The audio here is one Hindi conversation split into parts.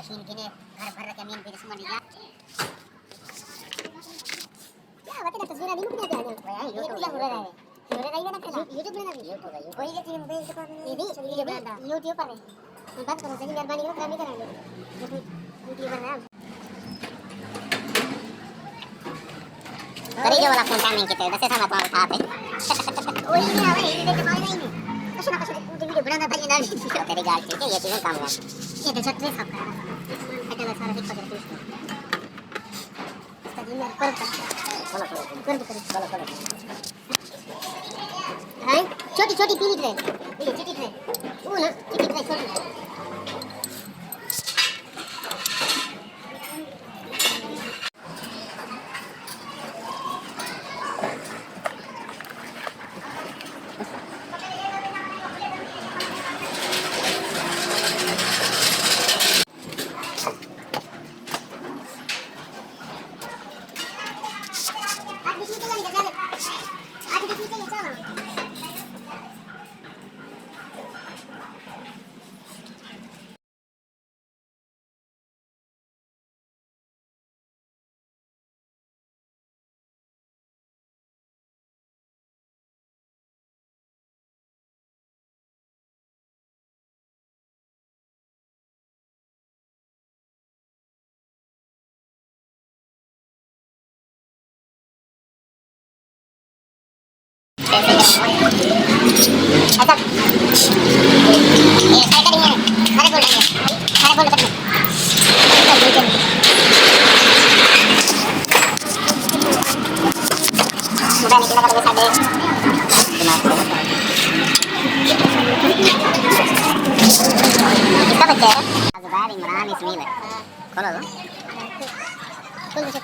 machine gini घर भर के मीन पे semua dia क्या बता तस्वीर आदमी को क्या क्या है YouTube का बोल रहा है बोल रहा है ना पहला YouTube में ना YouTube है कोई ये चीज मोबाइल के पास नहीं ये वीडियो बनाता YouTube पर है बात करो सही मेहरबानी करो काम नहीं कराएंगे यूट्यूबर है करी जो वाला फोन टाइमिंग कितने 10 साल बाद उठाते वही नहीं आवे ये देख मार नहीं कसो ना कसो वीडियो बनाना भाई ना तेरी गाल ठीक है ये चीजें काम है ये तो छत पे सब कर रहा है सारा ठीक कर इसको इसका दिन में कर हां छोटी छोटी पीली ट्रे ये छोटी ट्रे वो ना छोटी ट्रे छोटी ऐसा ये साइड करेंगे सारे बोल सकते मोबाइल निकलना करोगे साढ़े कितना बच्चा है अज़बार इमरान इस्माइल खोलो दो खोल दो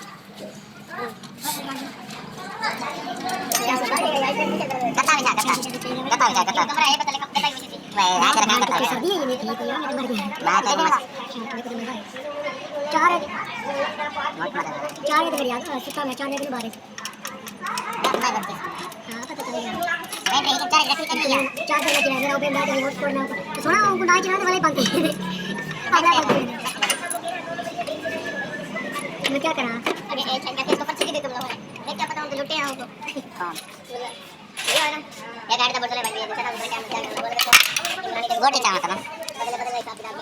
कता विचार कमरा है बता ले कता ही होती मैं आज रखा करता है सर्दी है ये तो यार मर गया बात है चार है चार है यार सुता में चार है बारे हां पता चलेगा मैं नहीं तो चार रखी किया चार लग रहा मेरा ओपन बात है छोड़ना तो सोना उनको डाल चलाने वाले बनते अगला मैं क्या करा अरे ए छंगा के ऊपर छिक दे तुम लोग मैं क्या पता उनको लुटे आओ तो हां ये है ना ये गाड़ी का बोल चले भाई ये चला उधर क्या बोल के गोटी चाहता ना बदले हिसाब से डाल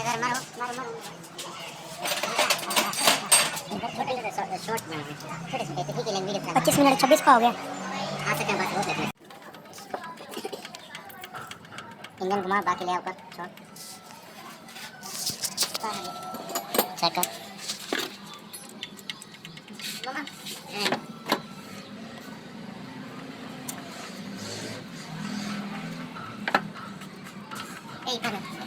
अगर मारो शॉर्ट में छोटे छोटे ठीक है वीडियो 25 मिनट 26 का हो गया आ सकते हैं बस हो सकते इंजन घुमा बाकी ले ऊपर शॉर्ट चेक कर मामा ए पर